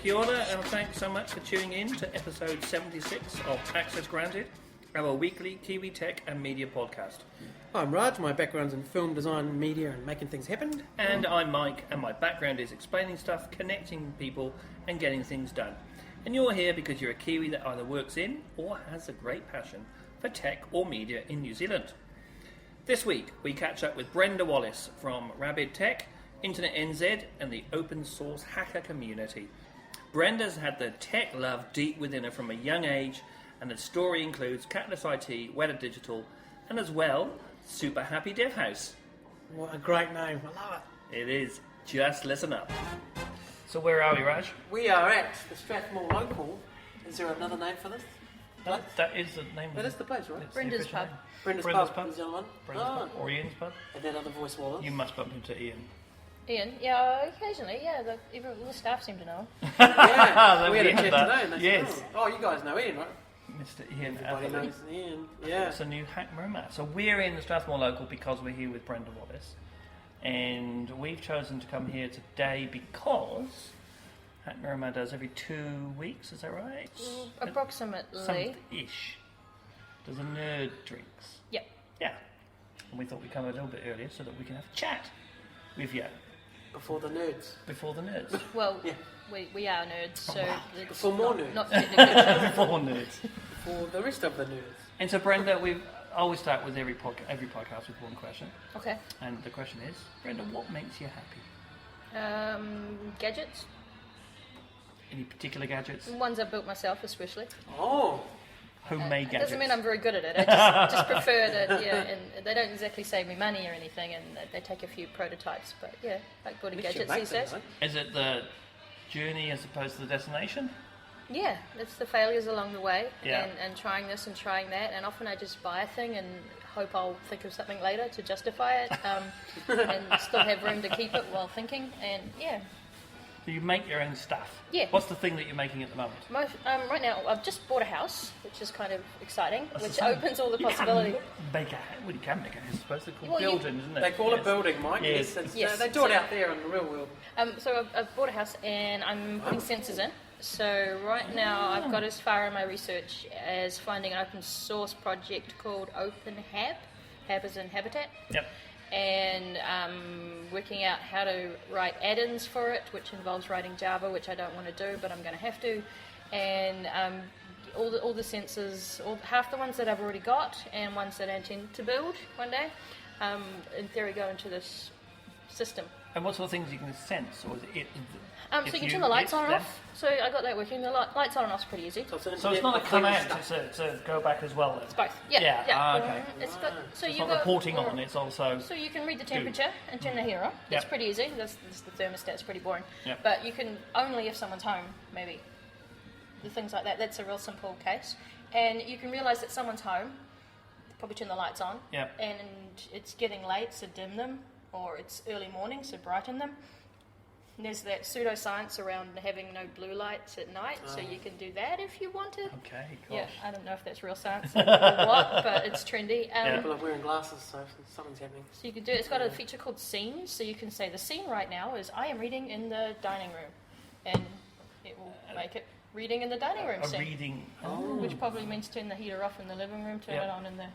Kia ora, and thanks so much for tuning in to episode 76 of Access Granted, our weekly Kiwi tech and media podcast. I'm Raj, my background's in film design, media and making things happen. And I'm Mike, and my background is explaining stuff, connecting people and getting things done. And you're here because you're a Kiwi that either works in or has a great passion for tech or media in New Zealand. This week we catch up with Brenda Wallace from Rabid Tech, Internet NZ and the open source hacker community. Brenda's had the tech love deep within her from a young age, and the story includes Catalyst IT, Weta Digital, and as well, Super Happy Dev House. What a great name, I love it. It is. Just listen up. So where are we, Raj? We are at the Strathmore Local. Is there another name for this? No, that is the name. That is the place, right? Brenda's Pub. Brenda's Pub is the other one. Brenda's Pub. Or Ian's Pub. And that other voice was? You must bump into Ian. Ian, yeah, occasionally, yeah. All the staff seem to know him. Yeah, we had a chat today. Yes. Oh, you guys know Ian, right? Mr. Ian. Everybody knows Ian. Yeah. It's a new hack rumor. So we're in the Strathmore Local because we're here with Brenda Wallace, and we've chosen to come here today because Hack Rumor does every 2 weeks. Is that right? Approximately. Some-ish. Does a nerd drinks. Yep. Yeah. And we thought we'd come a little bit earlier so that we can have a chat with you. Before the nerds. Before the nerds. Well, yeah. we are nerds, so... wow. It's before more nerds. Not technically. Before nerds. For the rest of the nerds. And so, Brenda, I always start with every podcast with one question. Okay. And the question is, Brenda, what makes you happy? Gadgets. Any particular gadgets? Ones I've built myself, especially. Oh. Homemade It gadgets. doesn't mean I'm very good at it. I just prefer to, and they don't exactly save me money or anything, and they take a few prototypes. But yeah, like building gadgets these days. Right? Is it the journey as opposed to the destination? Yeah, it's the failures along the way, Yeah. and trying this and trying that, and often I just buy a thing and hope I'll think of something later to justify it, and still have room to keep it while thinking, and yeah. So you make your own stuff? Yeah. What's the thing that you're making at the moment? Right now, I've just bought a house, which is kind of exciting, which opens all the possibilities. You can make a house, I suppose. They're called Well, buildings, isn't it? They call it building, Mike. Yes. Yes. They do it out there in the real world. So I've bought a house and I'm putting sensors in. So right now I've got as far in my research as finding an open source project called OpenHab. Hab is in habitat. Yep. And working out how to write add-ins for it, which involves writing Java, which I don't want to do, but I'm going to have to. And all the sensors, half the ones that I've already got and ones that I intend to build one day, in theory go into this system. And what sort of things you can sense, or is it? So you can turn the lights on and off. So I got that working. The lights on and off is pretty easy. So it's not a command, it's a go back as well. It's both. Yeah. Okay. It's got, so it's you not reporting on, it's also... So you can read the temperature and turn the heater on. That's pretty easy. That's the thermostat. It's pretty boring. Yep. But you can only if someone's home, maybe. The things like that. That's a real simple case. And you can realise that someone's home. Probably turn the lights on. Yep. And it's getting late, so dim them. Or it's early morning, so brighten them. And there's that pseudoscience around having no blue lights at night, so you can do that if you wanted. Okay, gosh. Yeah, I don't know if that's real science or what, but it's trendy. People are wearing glasses, so something's happening. So you can do it. It's got a feature called scenes, so you can say the scene right now is I am reading in the dining room, and it will make it reading in the dining room scene. Reading. Which probably means turn the heater off in the living room, turn it on in the,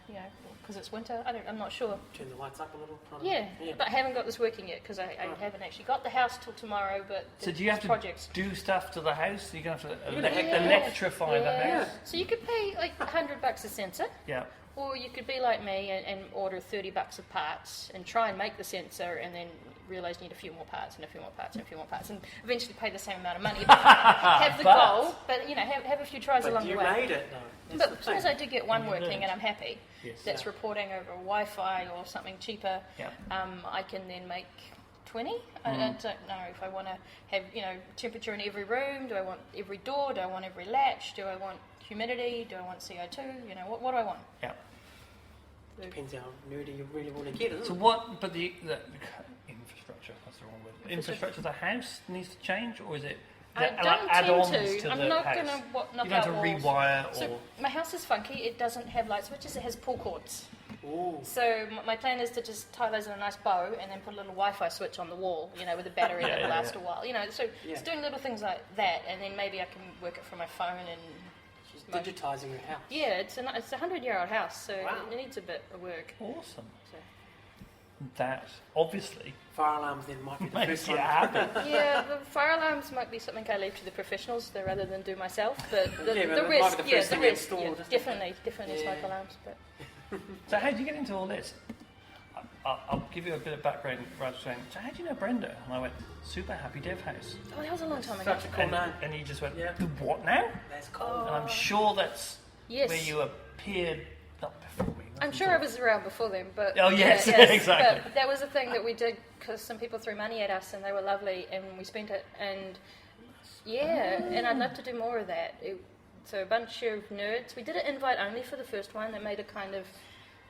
because it's winter. I'm not sure. Turn the lights up a little. Yeah, but I haven't got this working yet because I haven't actually got the house till tomorrow. But So do you have to do stuff to the house? You're going to have to electrify the house? Yeah. So you could pay like $100 a sensor. Yeah. Or you could be like me and order $30 of parts and try and make the sensor and then realise you need a few more parts and a few more parts and a few more parts and eventually pay the same amount of money. Have the goal, but have a few tries along the way. But you made it though. But as soon as I do get one working and I'm happy, Yes. that's reporting over Wi-Fi or something cheaper, Yeah. I can then make 20. I don't know if I want to have temperature in every room. Do I want every door? Do I want every latch? Do I want humidity? Do I want CO2? What do I want? Yeah. Depends how nerdy you really want to get, isn't it? So what, but the infrastructure, that's the wrong word. Infrastructure of the house needs to change, or is it add-ons to I'm the not house? going to knock You're going out to walls. rewire So my house is funky. It doesn't have light switches. It has pull cords. Ooh. So my plan is to just tie those in a nice bow and then put a little Wi-Fi switch on the wall, with a battery that will last a while. So it's doing little things like that, and then maybe I can work it from my phone and Just digitising your house. Yeah, it's a 100-year-old house, so it needs a bit of work. Awesome. So. That obviously Fire alarms then might be the makes first you one. happy. Yeah, the fire alarms might be something I leave to the professionals rather than do myself. But the that rest, might be the first thing we rest, install, just definitely smoke alarms. But So how did you get into all this? I'll give you a bit of background rather than saying, so how do you know Brenda? And I went, Super Happy Dev House. oh, that was a long time ago. Such a cool name. And he just went, Yeah. the what now? That's cool. And I'm sure that's Yes. where you appeared, not before me. I'm sure I was around before then, but Oh, yes, yes, exactly. But that was a thing that we did because some people threw money at us, and they were lovely, and we spent it. And and I'd love to do more of that. So a bunch of nerds. We did it invite only for the first one. That made it kind of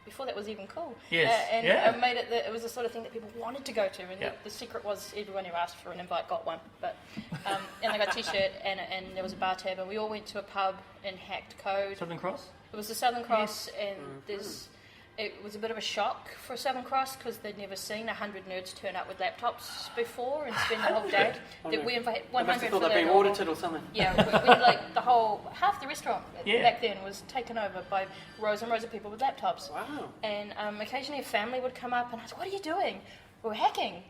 before that was even cool. Yes, and yeah. made it that it was the sort of thing that people wanted to go to, and the secret was everyone who asked for an invite got one. But and I got a T-shirt, and there was a bar tab, and we all went to a pub and hacked code. Southern Cross? It was the Southern Cross, and it was a bit of a shock for Southern Cross because they'd never seen 100 nerds turn up with laptops before and spend the whole day. We invited 100 thought for they'd been that. audited or something. Yeah, we like the whole half the restaurant back then was taken over by rows and rows of people with laptops. Wow. And occasionally a family would come up and ask, "What are you doing?" "We're hacking."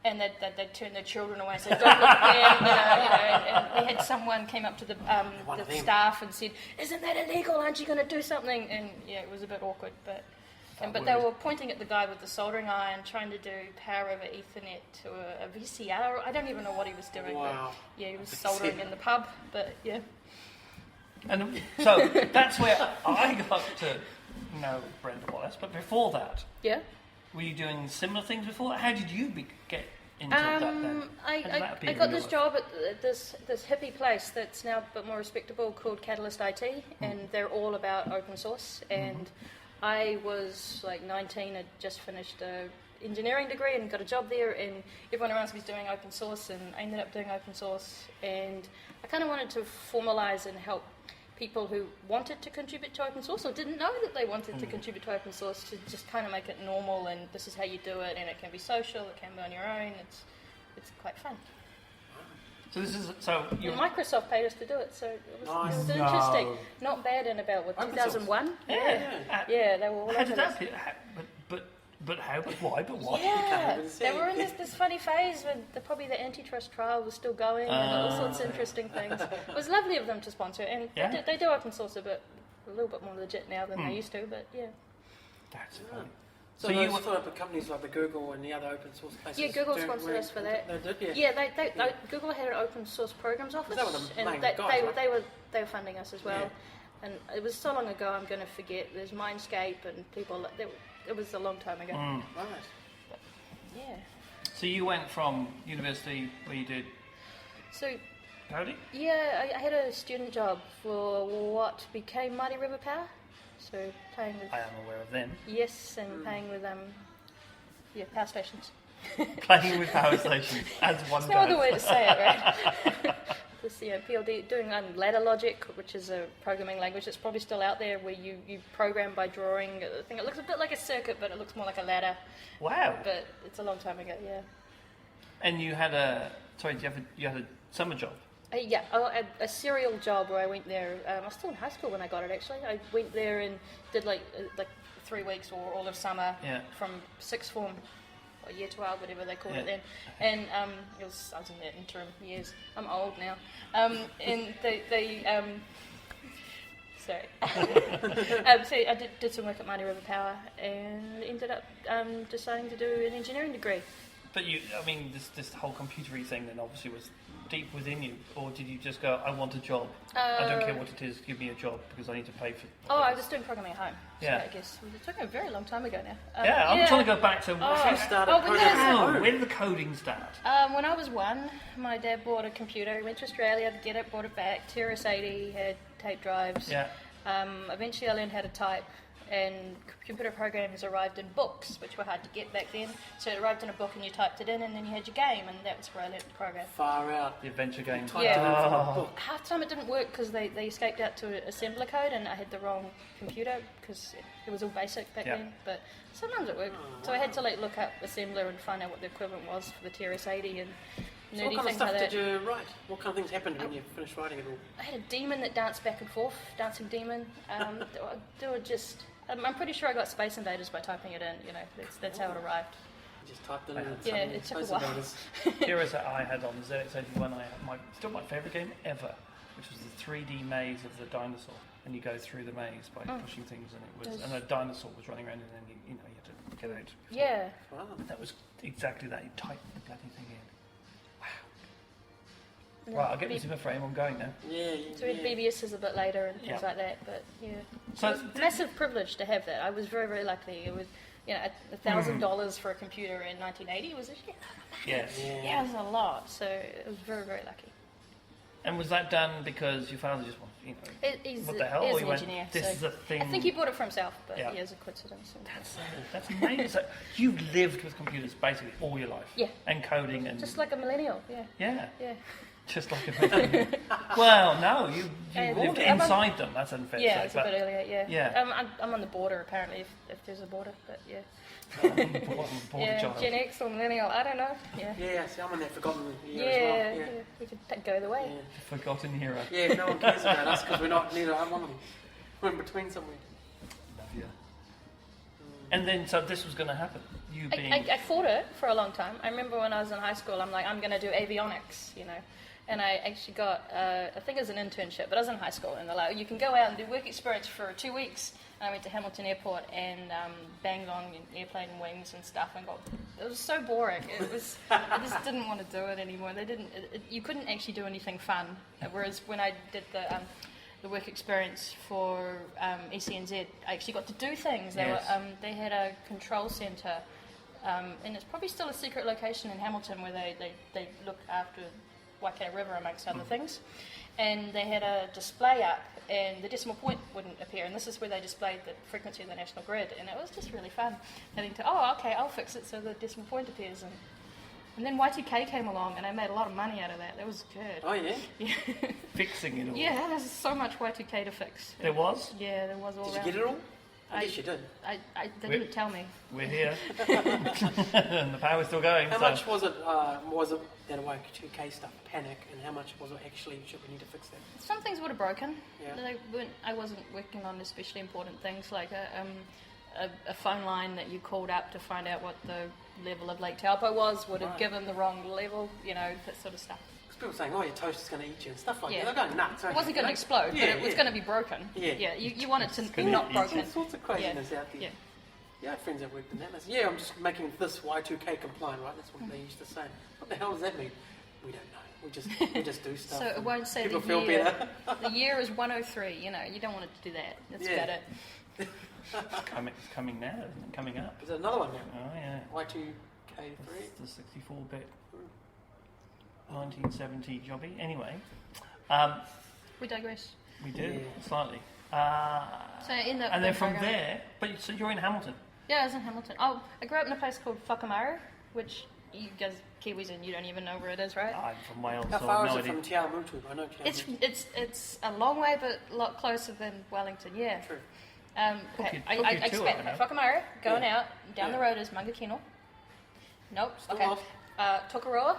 And they'd turn their children away and say, "Don't look there," and we had someone came up to the staff and said, "Isn't that illegal? Aren't you going to do something?" And it was a bit awkward, but they were pointing at the guy with the soldering iron, trying to do power over Ethernet to a VCR. I don't even know what he was doing. Wow. But, he was soldering in the pub, but And so that's where I got to know Brenda Wallace. But before that, were you doing similar things before that? How did you get into that then? I got this job at this hippie place that's now a bit more respectable called Catalyst IT, and they're all about open source. And I was like 19, had just finished an engineering degree and got a job there, and everyone around me was doing open source, and I ended up doing open source. And I kind of wanted to formalise and help people who wanted to contribute to open source or didn't know that they wanted to contribute to open source to just kind of make it normal, and this is how you do it, and it can be social, it can be on your own. It's quite fun. So this is And Microsoft paid us to do it, so it was interesting. Not bad in about 2001. Yeah, they were all how did over that this. but how, but why, but what? Yeah, they were in this funny phase when probably the antitrust trial was still going and all sorts of interesting things. It was lovely of them to sponsor, and they do open source a little bit more legit now than they used to, but That's fun. So you those type of companies like the Google and the other open source places? Yeah, Google sponsored us for that. They did, Yeah, Google had an open source programs office, That was the and main they were funding us as well. Yeah. And it was so long ago, I'm going to forget. There's Mindscape and people. It was a long time ago. Right. But, yeah. So you went from university where you did So coding? yeah, I had a student job for what became Mighty River Power. So playing with I am aware of them. yes, and playing with power stations. Playing with power stations as one There's no other way to say it, right? This, PLD, doing ladder logic, which is a programming language that's probably still out there, where you program by drawing a thing. It looks a bit like a circuit, but it looks more like a ladder. Wow. But it's a long time ago, yeah. And you had you had a summer job? A serial job where I went there. I was still in high school when I got it, actually. I went there and did like 3 weeks or all of summer from sixth form, or year 12, whatever they called it then. And I was in the interim years. I'm old now. And they sorry. So I did some work at Mighty River Power and ended up deciding to do an engineering degree. But this whole computery thing then obviously was deep within you, or did you just go, I want a job? I don't care what it is, give me a job because I need to pay for it. I was doing programming at home. So Yeah. I guess it took a very long time ago now. I'm trying to go back to where did the coding start? When I was 1, my dad bought a computer. He went to Australia to get it, bought it back. TRS-80 had tape drives. Yeah. Eventually I learned how to type, and computer programs arrived in books, which were hard to get back then. So it arrived in a book and you typed it in, and then you had your game, and that was where I learned to program. Far out. The adventure game. Half the time it didn't work because they escaped out to assembler code, and I had the wrong computer because it was all basic back then. But sometimes it worked. So I had to look up assembler and find out what the equivalent was for the TRS-80 and nerdy So what kind of things stuff like that. did you write? What kind of things happened when you finished writing it all? I had a demon that danced back and forth, dancing demon. They were just. I'm pretty sure I got Space Invaders by typing it in. You know, that's how it arrived. You just typed it in. Yeah, it took a while. Heroes that I had on the ZX81, I had still my favourite game ever, which was the 3D maze of the dinosaur, and you go through the maze by pushing things, and a dinosaur was running around, and then you had to get out. Yeah. Wow. That was exactly that. You type the bloody thing in. Right, I'll get the Zimmer frame, I'm going now. So we had BBSs a bit later and things like that, but So it was a massive privilege to have that. I was very, very lucky. It was, $1,000 for a computer in 1980 was Yes. it was a lot. So it was very, very lucky. And was that done because your father just wanted, He's what the hell? He's Or an you went, engineer. this so is a thing. I think he bought it for himself, but Yeah. it was a coincidence. That's amazing. So you've lived with computers basically all your life. Yeah. And coding and... Just like a millennial, Yeah. Yeah. Just like a millennial. Well, no, you lived I'm inside them, that's unfair to say. It's a bit earlier, Yeah. I'm on the border, apparently, if there's a border, but Border child. Gen X or millennial, I don't know. Yeah, see, I'm in that forgotten year Yeah, as well. we could go the way. Forgotten hero. Yeah, no one cares about us because we're not, neither are one of them. We're in between somewhere. Love you. And then, so this was going to happen. You being... I fought it for a long time. I remember when I was in high school, I'm going to do avionics, And I actually got, I think it was an internship, but I was in high school, and they're like, you can go out and do work experience for 2 weeks. And I went to Hamilton Airport and banged on airplane wings and stuff, and it was so boring. I just didn't want to do it anymore. You couldn't actually do anything fun. Whereas when I did the work experience for ECNZ, I actually got to do things. They had a control centre, and it's probably still a secret location in Hamilton where they look after Waikato River, amongst other things. And they had a display up, and the decimal point wouldn't appear, and this is where they displayed the frequency of the national grid, and it was just really fun having to, I'll fix it so the decimal point appears. And then Y2K came along, and I made a lot of money out of that. That was good. Oh, yeah? Yeah. Fixing it all. Yeah, there's so much Y2K to fix. There was? Yeah, there was all Did around. you get it all? I guess you did. They didn't tell me. We're here. And the power's still going. How much was it that Y2K stuff, panic, and how much was it actually, should we need to fix that? Some things would have broken. Yeah. I wasn't working on especially important things like a phone line that you called up to find out what the level of Lake Taupo was, would have given the wrong level, that sort of stuff. Because people saying, your toast is going to eat you and stuff like that. They're going nuts. It wasn't going to explode, but it was going to be broken. Yeah. You want it to be not broken. There's all sorts of craziness out there. Yeah, I had friends that worked in that. And they said, I'm just making this Y2K compliant, right? That's what they used to say. What the hell does that mean? We don't know. We just do stuff. So it won't say people the feel year. better. The year is 103. You don't want it to do that. That's about it. It's coming now, isn't it? Coming up. Is there another one now? Oh, yeah. Y2K3? It's the 64-bit 1970 jobby. Anyway. We digress. We do, Yeah. slightly. So in the and then from program- there, so you're in Hamilton. Yeah, I was in Hamilton. Oh, I grew up in a place called Whakamaru, which you guys Kiwis and you don't even know where it is, right? I'm from Wales, How so far I've is no it idea. from Te Awamutu? I know Te Awamutu. It's a long way, but a lot closer than Wellington. Yeah. True. Okay. Took you I to expect it, Whakamaru going Yeah. out down the road is Mangakino. Nope. Still okay. off. Tokaroa.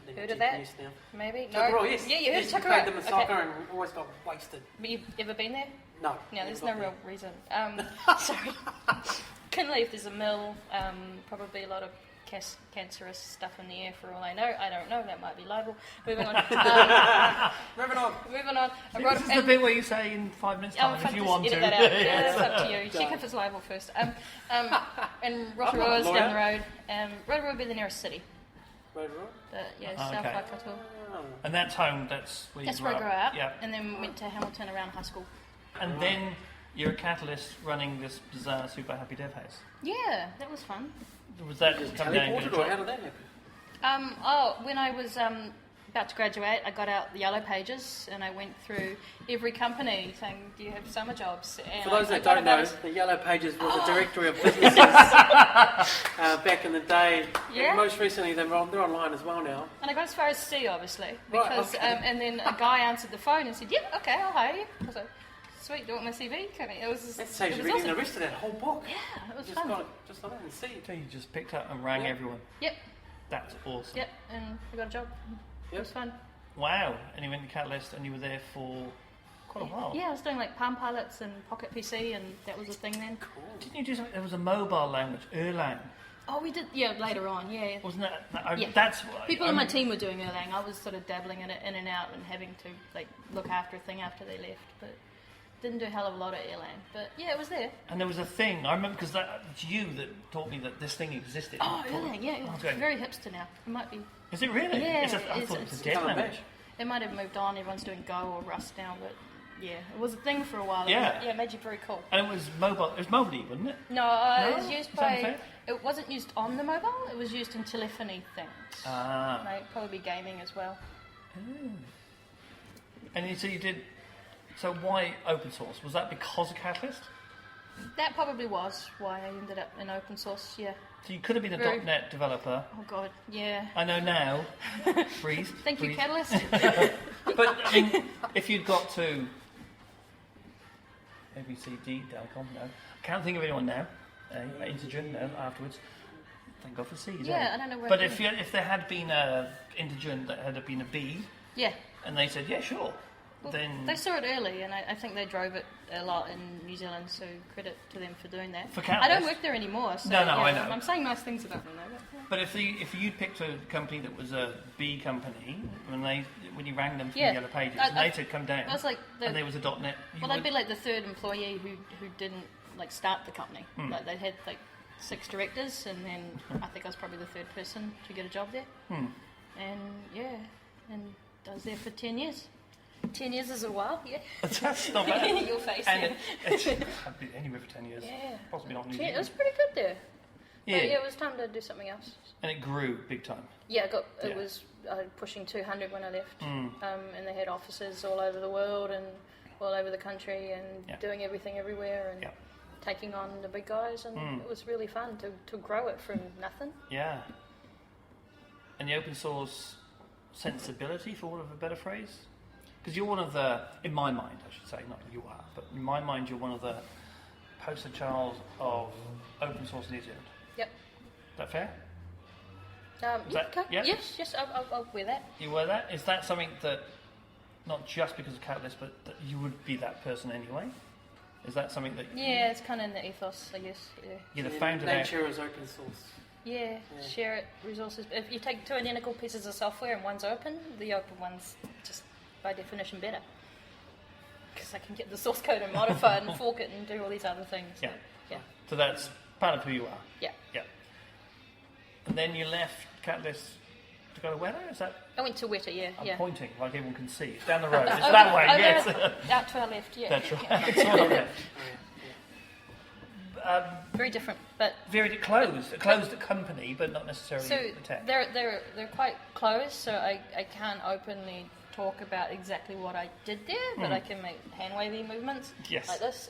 Then Heard of that? GPS now. Maybe. No. Tuckaroa, yes. Yeah, you heard yes, Tuckaroa. We played them in Okay. soccer and always got wasted. But you've ever been there? No. No, there's never no got real reason. Sorry. Kinleaf, there's a mill, probably a lot of cancerous stuff in the air for all I know. I don't know, that might be libel. Moving on. Moving on. Moving on. This is the bit where you say in 5 minutes time, if you just want edit to. that out. Yeah, that's up to you. Done. Check if it's libel first. And I'm not a Rotorua's lawyer. down the road. Rotorua would be the nearest city. Rotorua? South okay. Waikato. Oh. And that's home, that's where That's you where I grew grew up. Yeah. And then went to Hamilton around high school. And then you're a catalyst running this bizarre super happy dev house. Yeah, that was fun. Was that Just come down teleported to or how did that happen? When I was about to graduate, I got out the yellow pages and I went through every company saying, do you have summer jobs? And For those that don't know, the Yellow Pages was a directory of businesses back in the day. Yeah. And most recently, they're online as well now. And I got as far as C, obviously, Right, because okay. and then a guy answered the phone and said, "Yep, okay, I'll hire you." I was like, "Sweet, do you want my CV?" It was. That saves it you was reading awesome. the rest of that whole book. Yeah, it was Just fun. got it just like that and see. So you just picked up and rang everyone. Yep, That's awesome. yep, and I got a job. It was fun. Wow. And you went to Catalyst and you were there for quite a while. Yeah, I was doing like Palm Pilots and Pocket PC, and that was a thing then. Cool. Didn't you do something? There was a mobile language, Erlang. Oh, we did. Yeah, later on. Yeah. Wasn't that? Yeah. That's what People on my team were doing Erlang. I was sort of dabbling in it in and out and having to like look after a thing after they left, but didn't do a hell of a lot of Erlang. But yeah, it was there. And there was a thing, I remember, because it's you that taught me that this thing existed. Oh, Erlang, yeah. I was It's going, very hipster now. It might be. is it really? Yeah, I thought it was a dead Coming language. back. It might have moved on. Everyone's doing Go or Rust now, but yeah, it was a thing for a while. Yeah. It made you very cool. And it was mobile, it was mobile, wasn't it? No, No? it was used Is that by. fair? It wasn't used on the mobile. It was used in telephony things. Ah. Like probably gaming as well. And so you did, so why open source? Was that because of Catalyst? That probably was why I ended up in open source. Yeah. So you could have been a Very- .NET developer. Oh God. Yeah. I know now. Breathe. Thank you, breathe. Catalyst. But, I mean, if you'd got to A, B, C, D, Dalcom, no. Can't think of anyone now. Integer, no, afterwards. Thank God for C's. Yeah, I don't know where. But if there had been a integer that had been a B, yeah. and they said, yeah, sure, Well, then they saw it early, and I think they drove it a lot in New Zealand. So credit to them for doing that. For I Catalyst. don't work there anymore. So, No, yeah, I know. I'm saying nice things about them, though. But if you'd picked a company that was a B company, when you rang them from Yeah. the Yellow Pages, I- and they said come down, I was like and there was a .NET. Well, I'd be like the third employee who didn't like start the company. Hmm. Like they'd had like 6 directors, and then I think I was probably the third person to get a job there. Hmm. And yeah, and I was there for 10 years. 10 years is a while, yeah. That's not bad. Your face, And yeah. I've been anywhere for 10 years. Yeah. Possibly not New It was Zealand. pretty good there. Yeah. But yeah, it was time to do something else. And it grew big time. Yeah, it Yeah. was pushing 200 when I left, Mm. and they had offices all over the world and all over the country, and Yeah. doing everything everywhere, and Yeah. taking on the big guys, and Mm. it was really fun to grow it from nothing. Yeah. And the open source sensibility, for want of a better phrase? Because you're one of the, in my mind, I should say, not that you are, but in my mind, you're one of the poster child of open source New Zealand. Yep. Is that fair? Yeah, that- okay. yeah? Yes, I'll wear that. You were that? Is that something that, not just because of Catalyst, but that you would be that person anyway? Is that something that Yeah, it's kind of in the ethos, I guess. Yeah. you'd have Yeah, found it out? nature is open source. Yeah, Yeah. share it, resources. If you take 2 identical pieces of software and one's open, the open one's just by definition better. Because I can get the source code and modify it and fork it and do all these other things. Yeah. Yeah. So that's part of who you are. Yeah. Yeah. And then you left Catalyst to go to Weta? Is that? I went to Weta, yeah. I'm yeah. pointing like everyone can see. It's down the road. It's Over- that way, over- yes. Out to our left, yeah. That's right. It's all right. Very different, but Very closed. A closed company, but not necessarily so the tech. they're quite close. So I can't openly talk about exactly what I did there, but I can make hand wavy movements Yes. like this.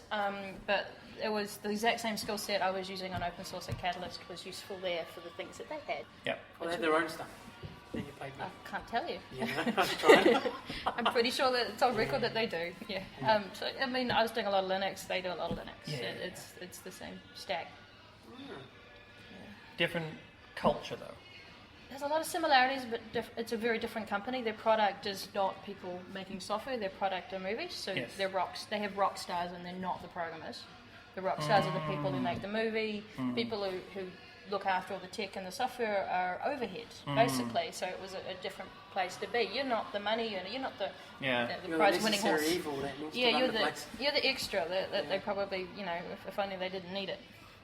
But it was the exact same skill set I was using on open source at Catalyst was useful there for the things that they had. Yeah. Well, they had their own stuff. Then you played I with. can't tell you. Yeah, I'm trying. I'm pretty sure that it's on record that they do. Yeah. So I mean, I was doing a lot of Linux. They do a lot of Linux. Yeah. It's the same stack. Different culture, though. There's a lot of similarities, but it's a very different company. Their product is not people making software. Their product are movies. So Yes. they have rock stars, and they're not the programmers. The rock stars are the people who make the movie. People who look after all the tech and the software are overhead, basically. So it was a different place to be. You're not the money earner. You're not the Yeah. the You're prize-winning the necessary horse. evil that needs Yeah, to run you're the place. you're the extra that they probably, if only they didn't need it.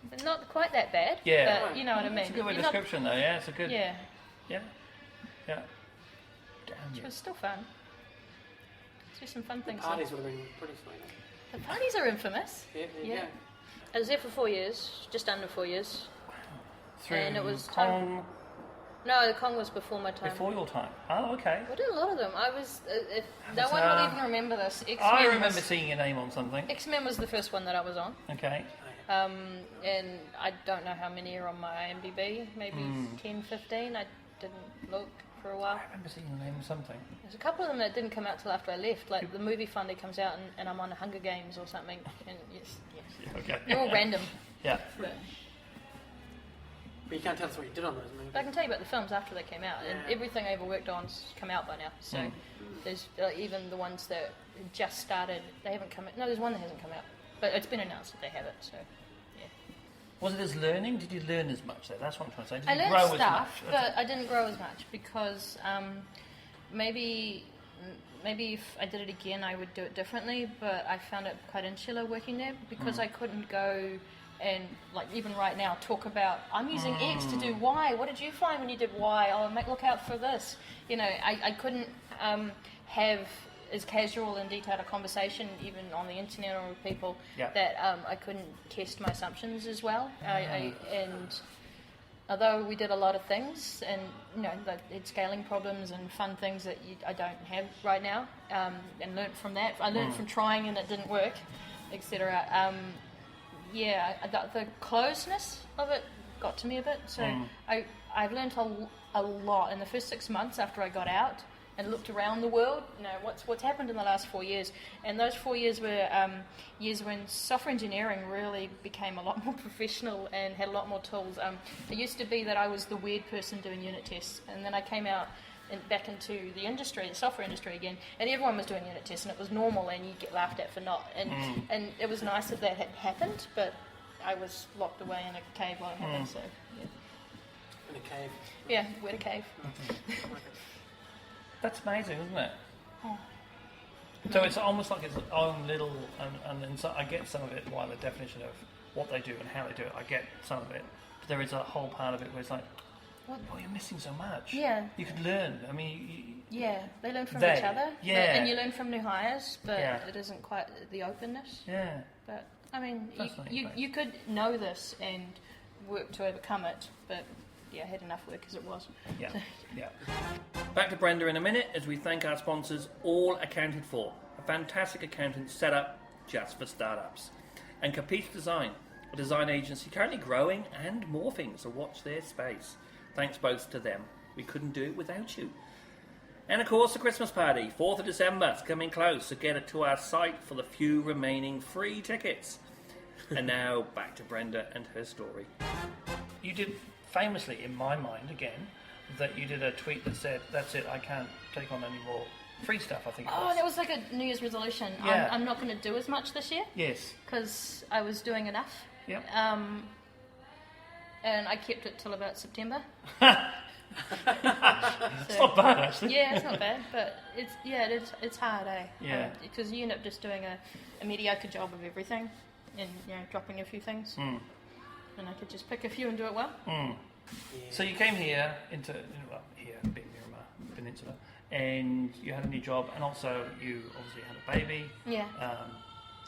But not quite that bad. Yeah. But you know what I mean. It's a good way You're not- description, though. Yeah, it's a good. Yeah, Yeah. Yeah. Damn it you. was still fun. Let's do some fun things. Parties would have been pretty sweet. The parties are infamous. Yeah, there you Yeah. go. I was there for 4 years, just under 4 years. Through And it was Hong No, the Kong was before my time. Before your time. Oh, okay. I did a lot of them. I was... no one will even remember this. X-Men I remember seeing your name on something. X-Men was the first one that I was on. Okay. And I don't know how many are on my IMDb. Maybe 10, 15. I didn't look for a while. I remember seeing your name on something. There's a couple of them that didn't come out till after I left. Like the movie finally comes out and I'm on Hunger Games or something. And yes. Yeah, okay. They're all random. Yeah. But you can't tell us what you did on those movies. I can tell you about the films after they came out, and everything I ever worked on's come out by now. So there's even the ones that just started, they haven't come out. No, there's one that hasn't come out, but it's been announced that they have it. So yeah. Was it as learning? Did you learn as much there? That's what I'm trying to say. Did I you learned grow stuff, as much? but I didn't grow as much because maybe if I did it again, I would do it differently. But I found it quite insular working there because I couldn't go. And like even right now, talk about I'm using X to do Y. What did you find when you did Y? Oh, look out for this. You know, I couldn't have as casual and detailed a conversation even on the internet or with people that I couldn't test my assumptions as well. And although we did a lot of things, and you know, had scaling problems and fun things that I don't have right now, and learnt from that. I learnt from trying and it didn't work, etc. The closeness of it got to me a bit. So I've learnt a lot in the first 6 months after I got out and looked around the world. You know what's happened in the last 4 years, and those 4 years were years when software engineering really became a lot more professional and had a lot more tools. It used to be that I was the weird person doing unit tests, and then I came out back into the industry, the software industry again, and everyone was doing unit tests, and it was normal, and you get laughed at for not. And it was nice that had happened, but I was locked away in a cave while it happened. So yeah. In a cave. Yeah, we're in a cave. That's amazing, isn't it? So it's almost like its own little, and so I get some of it, why the definition of what they do and how they do it, I get some of it. But there is a whole part of it where it's like, you're missing so much. Yeah. You could learn. I mean... they learn from each other. Yeah. And you learn from new hires, but it isn't quite the openness. Yeah. But, I mean, you could know this and work to overcome it, but, I had enough work as it was. Yeah, yeah. Back to Brenda in a minute as we thank our sponsors, All Accounted For, a fantastic accountant set up just for startups. And Capiche Design, a design agency currently growing and morphing, so watch their space. Thanks both to them. We couldn't do it without you. And of course, the Christmas party, 4th of December. It's coming close, so get it to our site for the few remaining free tickets. And now, back to Brenda and her story. You did famously, in my mind, again, that you did a tweet that said, that's it, I can't take on any more free stuff, I think it was. Oh, that was like a New Year's resolution. Yeah. I'm not going to do as much this year. Yes. Because I was doing enough. Yep. And I kept it till about September. It's not bad, actually. Yeah, it's not bad, but it's hard, eh? Yeah. Because you end up just doing a mediocre job of everything, and dropping a few things. And I could just pick a few and do it well. Yeah. So you came here into Big Miramar Peninsula, and you had a new job, and also you obviously had a baby. Yeah.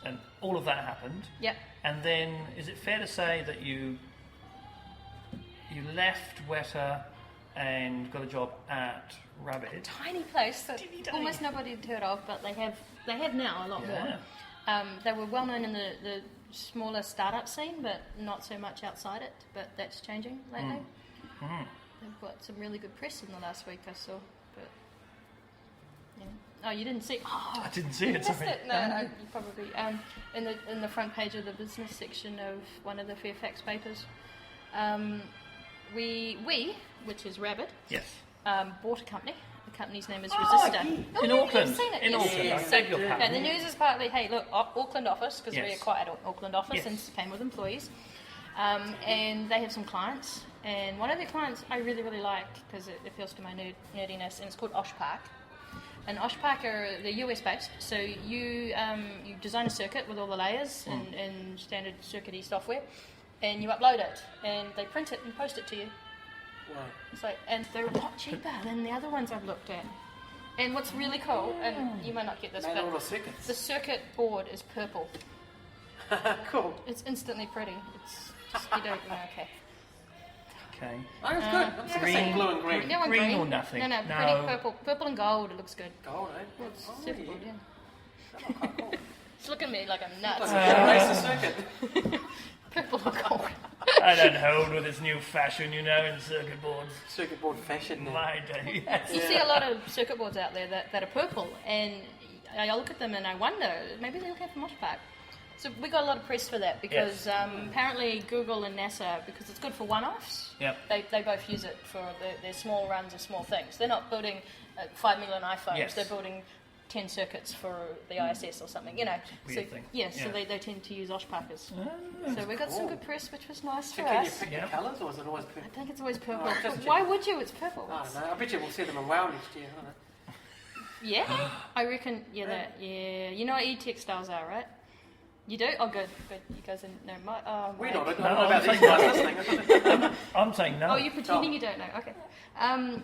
And all of that happened. Yep. And then, is it fair to say that you left Weta and got a job at Rabid? A tiny place that almost nobody had heard of, but they have now a lot more. They were well known in the smaller startup scene, but not so much outside it. But that's changing lately. They've got some really good press in the last week I saw. But oh, you didn't see? Oh, I didn't see it. Sorry. No, you probably in the front page of the business section of one of the Fairfax papers. We, which is Rabid, yes, bought a company. The company's name is Resistor. In Auckland. You've seen it. In Auckland, I beg your pardon. And the news is partly, hey, look, Auckland office, because we acquired an Auckland office and came with employees. And they have some clients. And one of their clients I really, really like, because it appeals to my nerdiness, and it's called OSH Park. And OSH Park are the US based, so you design a circuit with all the layers and standard circuity software, and you upload it, and they print it and post it to you. Wow. It's like, and they're a lot cheaper than the other ones I've looked at. And what's really cool, and you might not get this, Made but all the circuits. the circuit board is purple. Cool. It's instantly pretty. It's just, you don't know, okay. Okay. Oh, it's good. I'm sick of saying blue and green. You want Green or nothing? No, pretty purple. Purple and gold, it looks good. Gold, eh? It's Oh, surfboard, yeah. yeah. That looks quite cool. It's looking at me like I'm nuts. Looks like a race the circuit. Purple or gold. I don't hold with this new fashion, in circuit boards. Circuit board fashion now. My day, yes. You see a lot of circuit boards out there that are purple, and I look at them and I wonder, maybe they're okay for OSH Park. So we got a lot of press for that because apparently Google and NASA, because it's good for one-offs, they both use it for their small runs of small things. They're not building 5 million iPhones, they're building 10 circuits for the ISS or something, Weird thing. So they tend to use OSH Parkers. So we got some good press, which was nice for Can you us. pick the colours, or is it always purple? I think it's always purple. Oh, But why would you? It's purple. I don't know. I bet you we'll see them in WoW next year. I don't know. Yeah, I reckon. Yeah. You know what e-textiles are, right? You do? Oh, good. You guys didn't know. We don't No, know about I'm these saying guys listening. I'm saying no. Oh, you're pretending you don't know. Okay.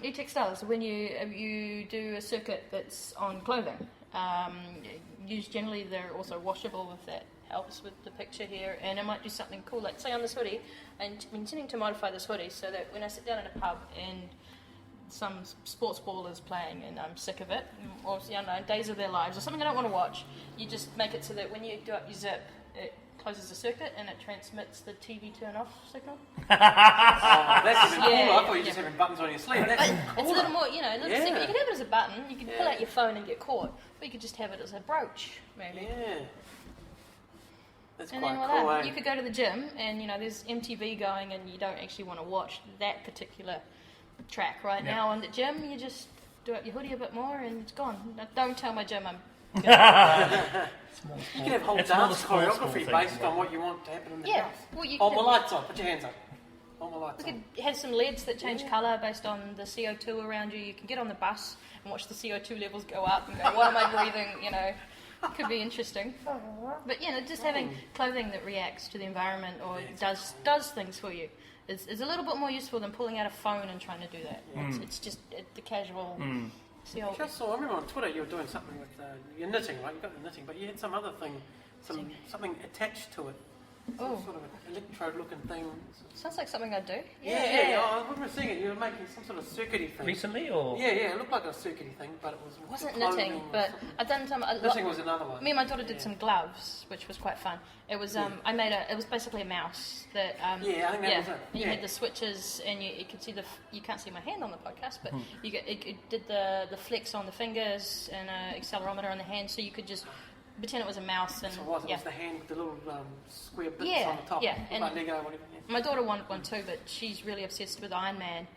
E-textiles, when you do a circuit that's on clothing, generally they're also washable if that helps with the picture here, and I might do something cool, like say on this hoodie, and I'm intending to modify this hoodie so that when I sit down in a pub and some sports ball is playing and I'm sick of it, or days of their lives, or something I don't want to watch, you just make it so that when you do up your zip, it closes the circuit and it transmits the TV turn off signal. That's even cooler. I thought you Yeah. just having buttons on your sleeve. That's It's a little more, you can have it as a button, you can pull out your phone and get caught, but you could just have it as a brooch, maybe. Yeah. That's And quite then cool, voila, eh? you could go to the gym and there's MTV going and you don't actually want to watch that particular track right now on the gym. You just do up your hoodie a bit more and it's gone. Now, don't tell my gym I'm good. You can have whole It's more dance the sports choreography ball thing, based yeah. on what you want to happen in the Yeah, house. well, you Hold my could- lights on. Put your hands up. Hold my lights We on. could have some LEDs that change colour based on the CO2 around you. You can get on the bus and watch the CO2 levels go up and go, what am I breathing? It could be interesting. But just having clothing that reacts to the environment or does things for you is a little bit more useful than pulling out a phone and trying to do that. It's just the casual. See how I remember on Twitter you were doing something with your knitting, right? You got the knitting, but you had some other thing, something attached to it. Some sort of an electrode-looking thing. sounds like something I'd do. Yeah. I remember seeing it. You were making some sort of circuity thing. Recently, or? Yeah, it looked like a circuity thing, but it was. It wasn't clothing knitting, or but something. I've done some. Knitting was another one. Me and my daughter did some gloves, which was quite fun. It was I made it was basically a mouse that I think that was it. And you Yeah. had the switches, and you could see you can't see my hand on the podcast, but it did the flex on the fingers and an accelerometer on the hand, so you could just pretend it was a mouse. And So it was the hand with the little square bits Yeah, on the top. yeah, Like and- Lego or whatever. Yeah. my daughter wanted one too, but she's really obsessed with Iron Man.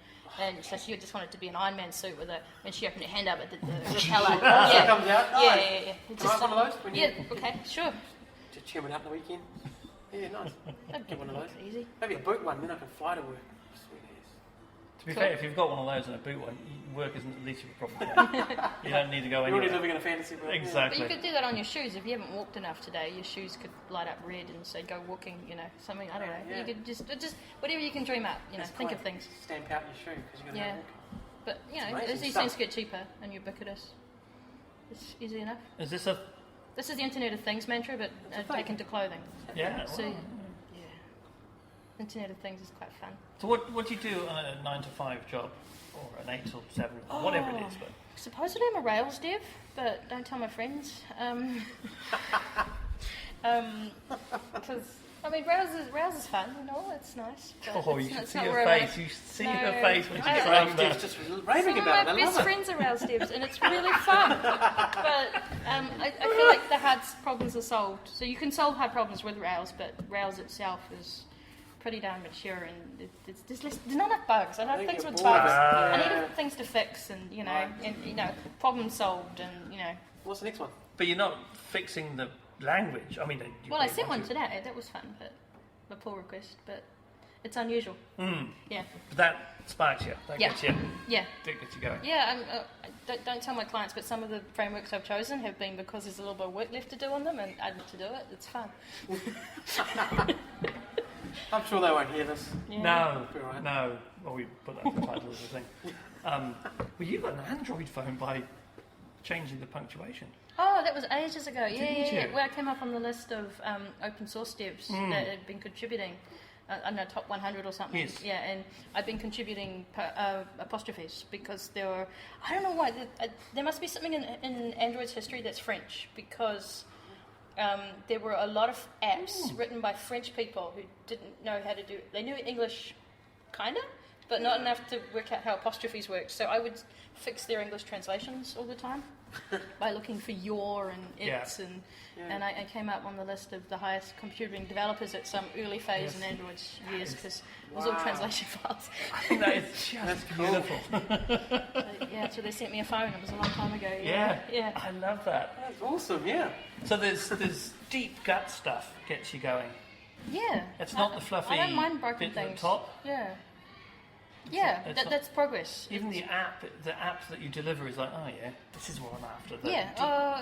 And so she just wanted to be an Iron Man suit with when she opened her hand up, it did the repeller. It comes out. Yeah. Can I have one of those? When you Okay, sure. just chew it up the weekend. Yeah, nice. Get one of those. Easy. Maybe a boot one, then I can fly to work. Sweet ass. To be fair, if you've got one of those and a boot one, work isn't the least of your problem. You don't need to go You're already anywhere. living in a fantasy world. But Exactly. you could do that on your shoes. If you haven't walked enough today, your shoes could light up red and say go walking, something, I don't know. Yeah. You could just whatever you can dream up, That's think quite- of things. Stamp out your shoe because you're going to Yeah. walk. But, amazing as these stuff. things get cheaper and ubiquitous, it's easy enough. Is this a... This is the Internet of Things mantra, but taken to clothing. Yeah. So, well, yeah. Internet of Things is quite fun. So what do you do on a 9 to 5 job? Or an 8 till 7, whatever it is. But Supposedly I'm a Rails dev, but don't tell my friends. Because Rails is fun, it's nice. But you it's should it's see not her where I face. wanna- You see No, her face when I she's don't saying Steve's that. just Some raving of about my it. I best love it. friends are Rails devs, and it's really fun. But I feel like the hard problems are solved. So you can solve hard problems with Rails, but Rails itself is pretty darn mature, and there's not enough bugs. I I know think things you're with bored of bugs. it. I Yeah. need things to fix, and Right. problem solved, and What's the next one? But you're not fixing the language. I mean, you Well, I may sent want one to. today. That was fun, but a pull request, but it's unusual. Yeah, But that sparks you. That Yeah. gets you. yeah. That gets you going. Yeah, don't tell my clients, but some of the frameworks I've chosen have been because there's a little bit of work left to do on them, and I need to do it. It's fun. I'm sure they won't hear this. Yeah. No, Be all right. no. Well, we put that in the title of the thing. Well, you got an Android phone by changing the punctuation. Oh, that was ages ago. Didn't Yeah. you? Where I came up on the list of open source devs that had been contributing. I don't know, top 100 or something. Yes. Yeah, and I've been contributing apostrophes because there were, I don't know why, there must be something in Android's history that's French, because there were a lot of apps written by French people who didn't know how to do, they knew English kind of, but not enough to work out how apostrophes work. So I would fix their English translations all the time by looking for your and its, and I came up on the list of the highest computing developers at some early phase in Android's years, because it was all translation files. I think that is just beautiful. So they sent me a phone. It was a long time ago. Yeah. I love that. That's awesome, yeah. So there's deep gut stuff gets you going. Yeah. It's not the fluffy I don't mind broken bit things. at the top. Yeah. That's progress. Even the app that you deliver is like, oh yeah, this is what I'm after.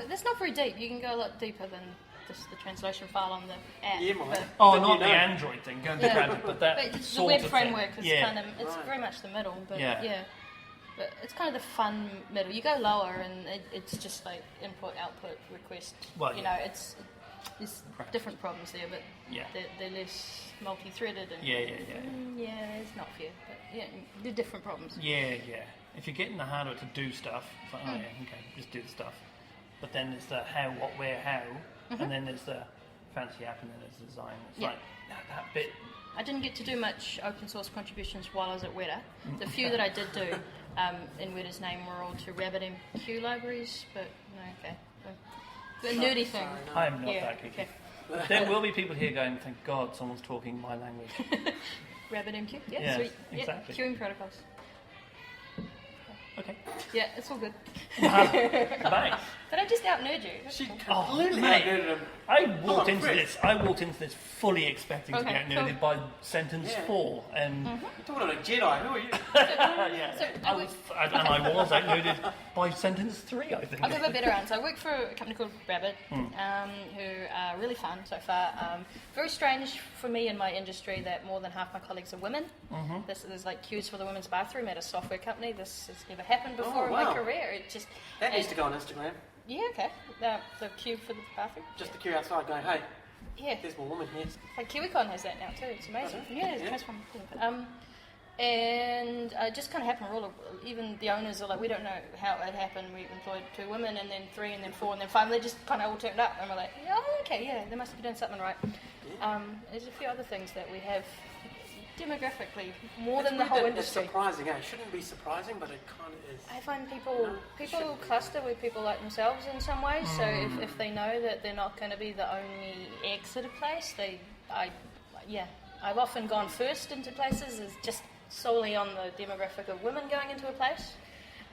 That's not very deep. You can go a lot deeper than just the translation file on the app. Yeah, mate. Not the Android thing, going to Android, but that but sort the web of framework thing. is kind of, it's very much the middle, but but it's kind of the fun middle. You go lower and it's just like input, output, request. Well, there's different problems there, but they're less multi-threaded. And it's not fair, but they're different problems. If you're getting the hardware to do stuff, it's like, just do the stuff. But then there's the how, what, where, how, and then there's the fancy app, and then there's the design. It's like that bit. I didn't get to do much open source contributions while I was at Weta. The few that I did do in Weta's name were all to RabbitMQ libraries, but the nerdy thing. I am not that geeky. Okay. There will be people here going, thank God someone's talking my language. RabbitMQ? Sweet. Exactly. Queuing protocols. Okay. Yeah, it's all good. Mate. Did I just out-nerd you? She completely mate. outnerded him. I walked into this fully expecting to be outnerded by sentence 4, and You're talking about a Jedi. Who are you? I was outnerded by sentence 3. I think. I'll give a better answer. I work for a company called Rabid, who are really fun so far. Very strange for me in my industry that more than half my colleagues are women. There's like queues for the women's bathroom at a software company. This has never happened before in my career. It just that needs to go on Instagram. Yeah, okay. The queue for the bathroom. Just the queue outside going, hey, yeah, there's more women here. Like KiwiCon has that now too. It's amazing. Yeah, it's the most fun thing. And it just kind of happened. Even the owners are like, we don't know how it happened. We employed 2 women, and then 3, and then 4, and then 5. And they just kind of all turned up, and we're like, they must be doing something right. There's a few other things that we have demographically more than the whole industry. It's surprising, It shouldn't be surprising, but it kind of is. I find people cluster with people like themselves in some ways. So if they know that they're not going to be the only X at a place, I've often gone first into places as just solely on the demographic of women going into a place,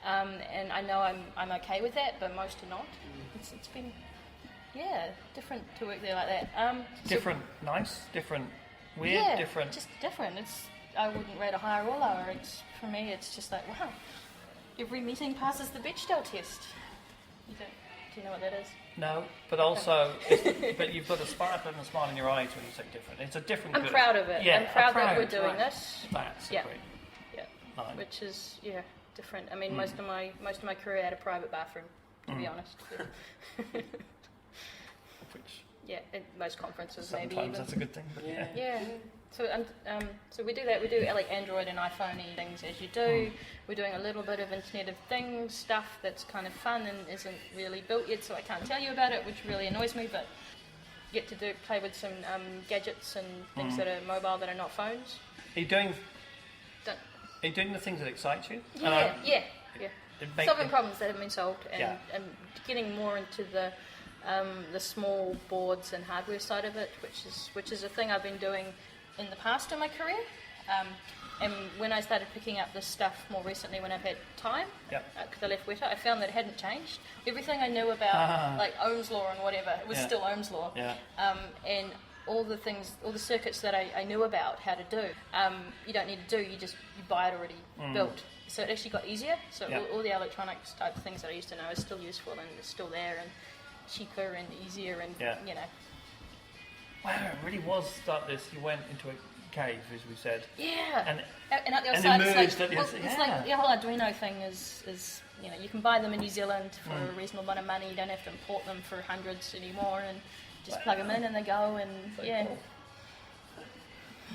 and I know I'm okay with that, but most are not. It's been different to work there like that. Different, nice, different. Weird, different. Just different. I wouldn't rate a higher or lower. For me, it's just like, wow, every meeting passes the Bechdel test. Do you know what that is? No, but also, but you've got a sparkle and a smile in your eyes when you say different. It's a different. I'm proud of it. Yeah, I'm proud that we're doing this. That's great. Line. Which is different. I mean, most of my career I had a private bathroom, to be honest. Which at most conferences sometimes maybe even. That's a good thing. But So we do that. We do like Android and iPhone-y things as you do. We're doing a little bit of Internet of Things stuff that's kind of fun and isn't really built yet, so I can't tell you about it, which really annoys me. But get to play with some gadgets and things that are mobile that are not phones. Are you doing the things that excite you? Yeah. Solving problems that have been solved and getting more into the small boards and hardware side of it, which is a thing I've been doing in the past in my career. And when I started picking up this stuff more recently, when I've had time, because I left Weta, I found that it hadn't changed. Everything I knew about, like Ohm's law and whatever, it was still Ohm's law. And all the circuits that I knew about how to do, you don't need to do. You buy it already built. So it actually got easier. So all the electronics type things that I used to know is still useful and it's still there and cheaper and easier and Wow, it really was like this. You went into a cave, as we said. Yeah. And out the other side, emerged it's like the whole Arduino thing is you can buy them in New Zealand for a reasonable amount of money. You don't have to import them for hundreds anymore, and just plug them in and they go. And Cool.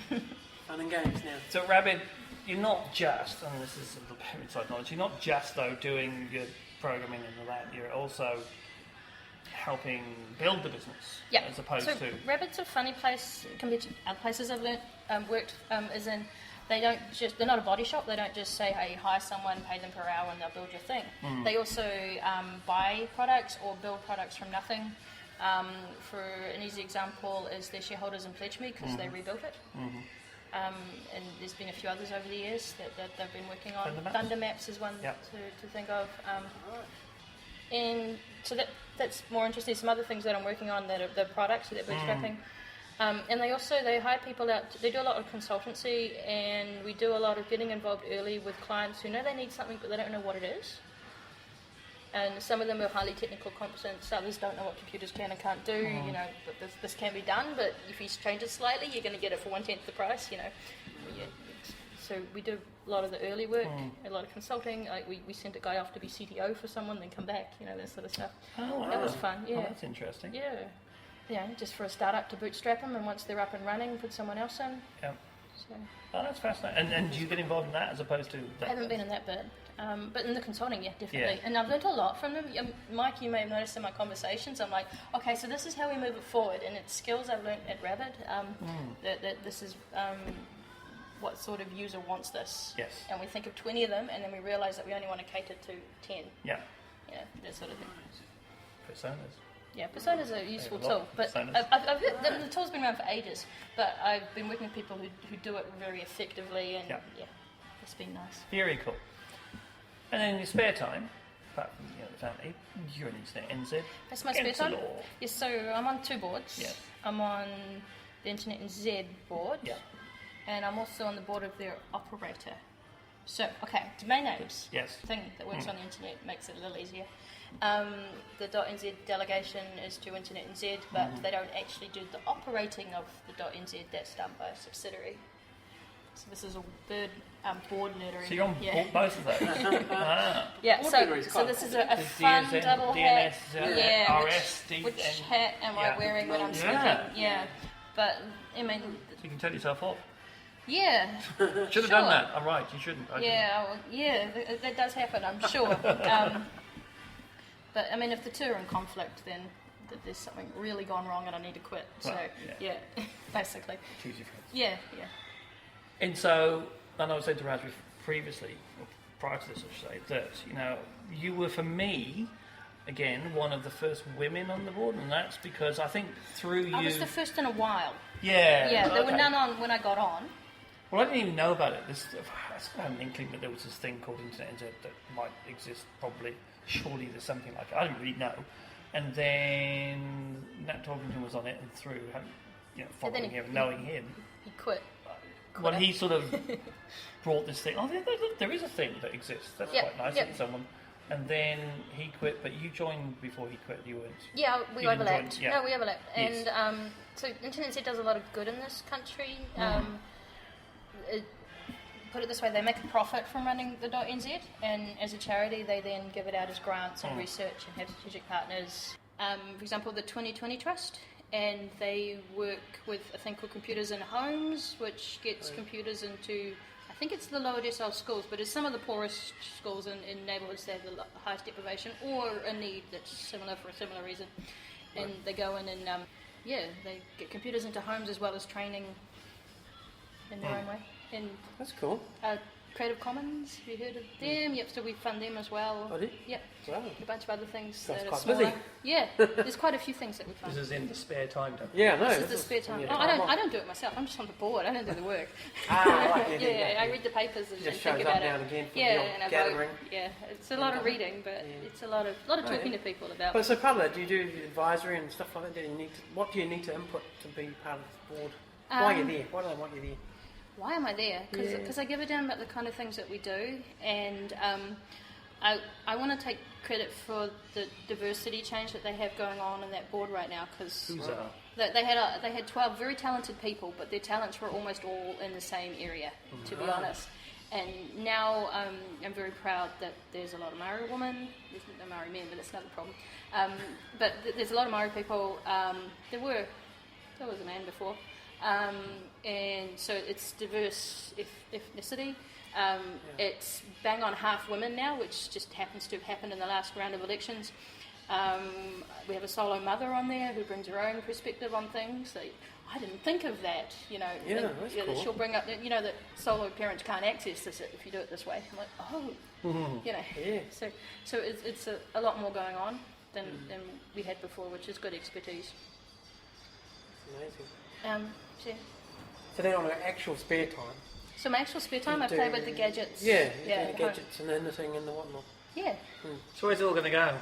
Fun and games now. So, Rabid, you're not just, and this is a little bit inside knowledge, you're not just, though, doing your programming and all that, you're also helping build the business, as opposed to... Rabid's a funny place compared to other places I've worked, is in they're not a body shop, they don't just say, hey, hire someone, pay them per hour and they'll build your thing. They also buy products or build products from nothing. For an easy example is their shareholders in Pledge Me, because they rebuilt it. And there's been a few others over the years that they've been working on. Thunder Maps is one to think of. And so that's more interesting. Some other things that I'm working on that are the products that they're bootstrapping. And they hire people out. They do a lot of consultancy, and we do a lot of getting involved early with clients who know they need something but they don't know what it is. And some of them are highly technical competence, others don't know what computers can and can't do, you know, but this can be done, but if you change it slightly, you're going to get it for 1/10 the price, you know. So we do a lot of the early work, a lot of consulting. Like we sent a guy off to be CTO for someone, then come back, you know, that sort of stuff. Oh, wow. That was fun, yeah. Oh, that's interesting. Yeah. Yeah, just for a startup to bootstrap them, and once they're up and running, put someone else in. Yeah. So. Oh, that's fascinating. And do you get involved in that as opposed to that? I haven't been in that bit. But in the consulting, yeah, definitely. Yeah. And I've learned a lot from them. Mike, you may have noticed in my conversations, I'm like, okay, so this is how we move it forward. And it's skills I've learned at Rabid, that this is what sort of user wants this. Yes. And we think of 20 of them, and then we realise that we only want to cater to 10. Yeah. Yeah, that sort of thing. Personas. Yeah, Persona's a useful tool, but I've the tool's been around for ages, but I've been working with people who do it very effectively, and it's been nice. Very cool. And then in your spare time, apart from the family, you're an Internet NZ. That's my spare time. Yes, so I'm on 2 boards. Yeah. I'm on the Internet NZ board, and I'm also on the board of their operator. So, okay, domain names thing that works on the internet makes it a little easier. The .nz delegation is to Internet NZ, but they don't actually do the operating of the .nz. That's done by a subsidiary. So this is a third board nerdery. So you're on both of those? Yeah, so this is a fun double hat. RS, which hat am I wearing when I'm speaking? Yeah. But, I mean... So you can tell yourself off. Yeah. Should have done that. I'm right, you shouldn't. That does happen, I'm sure. But, I mean, if the two are in conflict, then there's something really gone wrong and I need to quit. So, basically. Choose your friends. Yeah. And so, and I was saying to Raspberry previously, or prior to this I should say, that, you know, you were for me, again, one of the first women on the board, and that's because I think through you... I was the first in a while. Yeah. Yeah, there were none on when I got on. Well, I didn't even know about it. I had an inkling that there was this thing called Internet NZ that might exist, probably. Surely there's something like it. I didn't really know. And then Nat Torkington was on it, and through following him, knowing him... He quit. Well, he sort of brought this thing. Oh, there is a thing that exists. That's quite nice. That someone, and then he quit, but you joined before he quit. You weren't. Yeah, we overlapped. No, we overlapped. Yes. And so Internet NZ does a lot of good in this country. Put it this way, they make a profit from running the .nz, and as a charity, they then give it out as grants and research and have strategic partners. For example, the 2020 Trust. And they work with a thing called Computers in Homes, which gets computers into, I think it's the lower decile schools, but it's some of the poorest schools in neighbourhoods that have the highest deprivation or a need that's similar for a similar reason. And they go in and, they get computers into homes as well as training in their own way. And that's cool. Creative Commons, have you heard of them? Yep, so we fund them as well. Oh, do you? Yep. Wow. A bunch of other things That's that are quite smaller. busy. Yeah, there's quite a few things that we fund. This is in the spare time, don't Yeah, no. This is the spare time. Yeah. I don't do it myself. I'm just on the board. I don't do the work. I read the papers and just think shows about up it. now and again for and the I gathering. vote. Yeah, it's a lot of reading, but it's a lot of talking to people about. But so part of that, do you do advisory and stuff like that? What do you need to input to be part of the board? Why are you there? Why do they want you there? Why am I there? Because I give a damn about the kind of things that we do, and I want to take credit for the diversity change that they have going on in that board right now. Because they had 12 very talented people, but their talents were almost all in the same area, to be honest. And now I'm very proud that there's a lot of Maori women. There's no Maori men, but that's another problem. But there's a lot of Maori people. There was a man before. and so it's diverse ethnicity. It's bang on half women now, which just happens to have happened in the last round of elections. We have a solo mother on there who brings her own perspective on things. I didn't think of that, that's cool. that she'll bring up, that solo parents can't access this if you do it this way. I'm like, Yeah. So it's a lot more going on than we had before, which is good expertise. Amazing. Yeah. So then on an actual spare time? So my actual spare time, I play with the gadgets. Yeah, the gadgets and the knitting and the whatnot. Yeah. So where's it all going to go?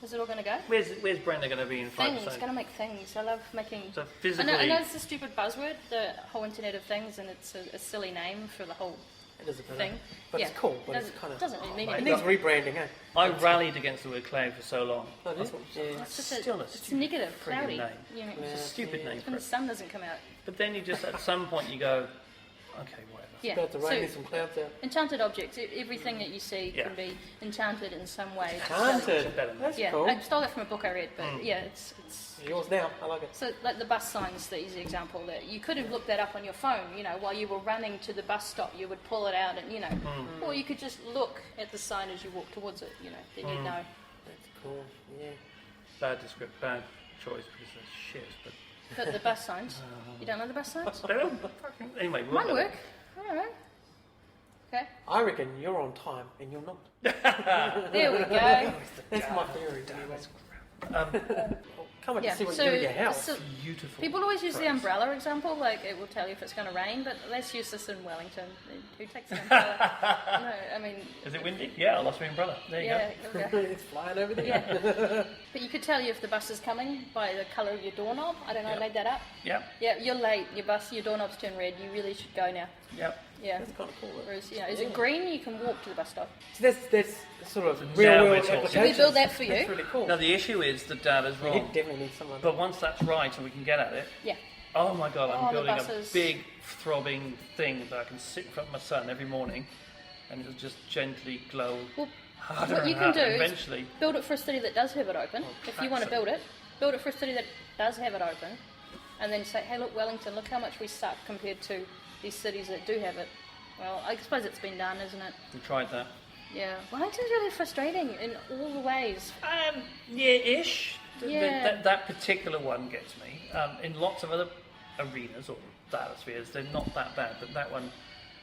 Is it all going to go? Where's Brenda going to be in 5%? Things. Going to make things. I love making... So physically... I know it's a stupid buzzword, the whole Internet of Things, and it's a silly name for the whole It is a bit thing. But it's cool, but it's kind of... Doesn't really mean It anything. needs rebranding, eh? I rallied against the word cloud for so long. Oh, That's what, It's just still a it's stupid negative, friggin' cloudy. name. It's a stupid name for When the it. sun doesn't come out. But then you just, at some point, you go, okay, whatever. Yeah. About to rain, there's some clouds out. Enchanted objects. Everything that you see can be enchanted in some way. Enchanted? That's cool. I stole it from a book I read, but it's yours now. I like it. So, like the bus signs, the easy example, that you could have looked that up on your phone, while you were running to the bus stop, you would pull it out and, or you could just look at the sign as you walk towards it, then you'd know. That's cool, yeah. Bad choice because they're shit, but... But the bus signs, you don't know the bus signs? They don't fucking... Anyway, Mine work. I don't know. Okay. I reckon you're on time and you're not. There we go. That's my theory. Can't wait to see what you do to your house. So Beautiful. people always use the umbrella example, like it will tell you if it's going to rain, but let's use this in Wellington. Who takes an umbrella? No, I mean... Is it windy? Yeah, I lost my umbrella. There you go. Okay. It's flying over there. Yeah. But you could tell you if the bus is coming by the colour of your doorknob. I don't know, I made that up. Yeah. Yeah, you're late. Your doorknob's turned red. You really should go now. Yep. Yeah. That's kind of cool. Whereas, is it green? You can walk to the bus stop. So that's sort of Now real we're world talking. applications. Should we build that for you? That's really cool. Now, the issue is that Dad is You wrong. definitely need someone. But once that's right and we can get at it, Yeah. oh my God, I'm the building a buses. big throbbing thing that I can sit in front of my son every morning and it'll just gently glow Well, harder what and you can harder. do is Eventually, build it for a city that does have it open. If you want to build it for a city that does have it open, and then say, hey, look, Wellington, look how much we suck compared to these cities that do have it. Well, I suppose it's been done, isn't it? we tried that. Yeah. Wellington's really frustrating in all the ways. Yeah-ish. Yeah. That particular one gets me. In lots of other arenas or diospheres, they're not that bad, but that one,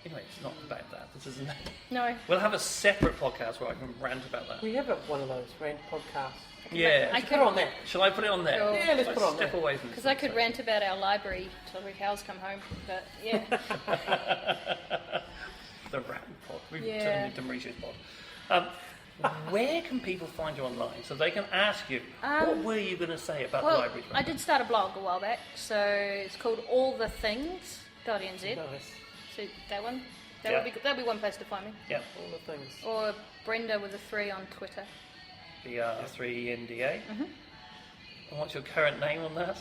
anyway, it's not about that. This isn't. No. We'll have a separate podcast where I can rant about that. We have one of those rant podcasts. Yeah. I Put it on there. Shall I put it on there? Sure. Yeah, let's put it on Step there. away from this. Because I could rant about our library till the cows come home, but yeah. The rant pod. We've Yeah. turned into Mauritius pod. Where can people find you online so they can ask you, what were you going to say about the Well, library? I did start a blog a while back, so it's called allthethings.nz. Nice. So that one, Yeah. that'd be one place to find me. Yeah, All the things. Or Brenda with a 3 on Twitter. BR3NDA. Mm-hmm. And what's your current name on that?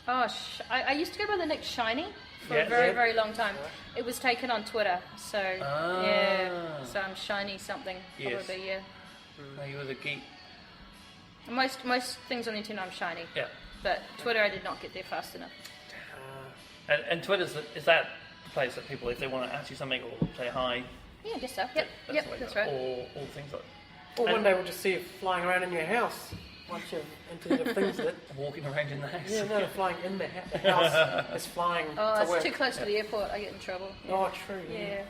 Oh, I used to go by the nick Shiny for Yeah. a very, Yeah. very long time. It was taken on Twitter, so yeah. So I'm Shiny something, Yes. probably, yeah. Are you with a geek? Most things on the internet I'm Shiny, Yeah. but Twitter I did not get there fast enough. And Twitter's, is that the place that people, if they want to ask you something or say hi, Yeah, I guess so. Yep, the way that's to go. right. Or all things like Or one And- day we'll just see you flying around in your house once you've Internet of Things it. walking around in the house. Yeah, no, flying in the house. It's flying Oh, to it's work. too close to the airport. I get in trouble. Oh, true. Yeah,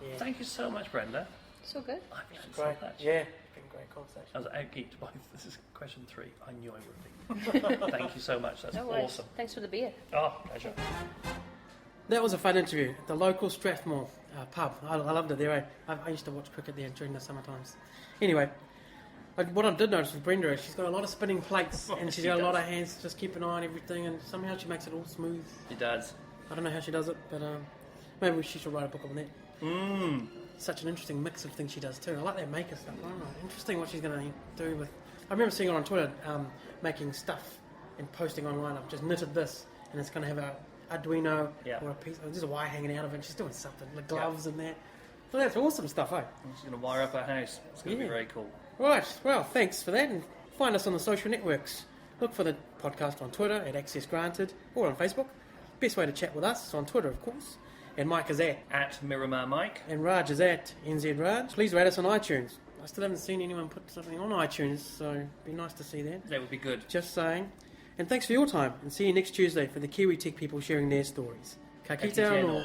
Yeah. Thank you so much, Brenda. it's all good. I've learned so Great. much. Yeah, it's been a great conversation. I was out-geeked by, this is question 3. I knew I would be. Thank you so much. That's No worries. awesome. Thanks for the beer. Oh, pleasure. That was a fun interview at the local Strathmore pub. I loved it there. I used to watch cricket there during the summer times. Anyway, what I did notice with Brenda is she's got a lot of spinning plates and she's got a lot of hands to just keep an eye on everything, and somehow she makes it all smooth. She does. I don't know how she does it, but maybe she should write a book on that. Such an interesting mix of things she does too. I like that maker stuff. I don't know. Interesting what she's going to do with... I remember seeing her on Twitter making stuff and posting online. I've just knitted this and it's going to have a Arduino or a piece, there's a wire hanging out of it. She's doing something, the gloves and that. So that's awesome stuff, eh? She's going to wire up her house. It's going to be very cool. Right, well, thanks for that, and find us on the social networks. Look for the podcast on Twitter at Access Granted, or on Facebook. best way to chat with us is on Twitter, of course. And Mike is at Miramar Mike. And Raj is at NZ Raj. Please rate us on iTunes. I still haven't seen anyone put something on iTunes, so it'd be nice to see that. That would be good. Just saying. And thanks for your time, and see you next Tuesday for the Kiwi Tech people sharing their stories. Ka kite anō.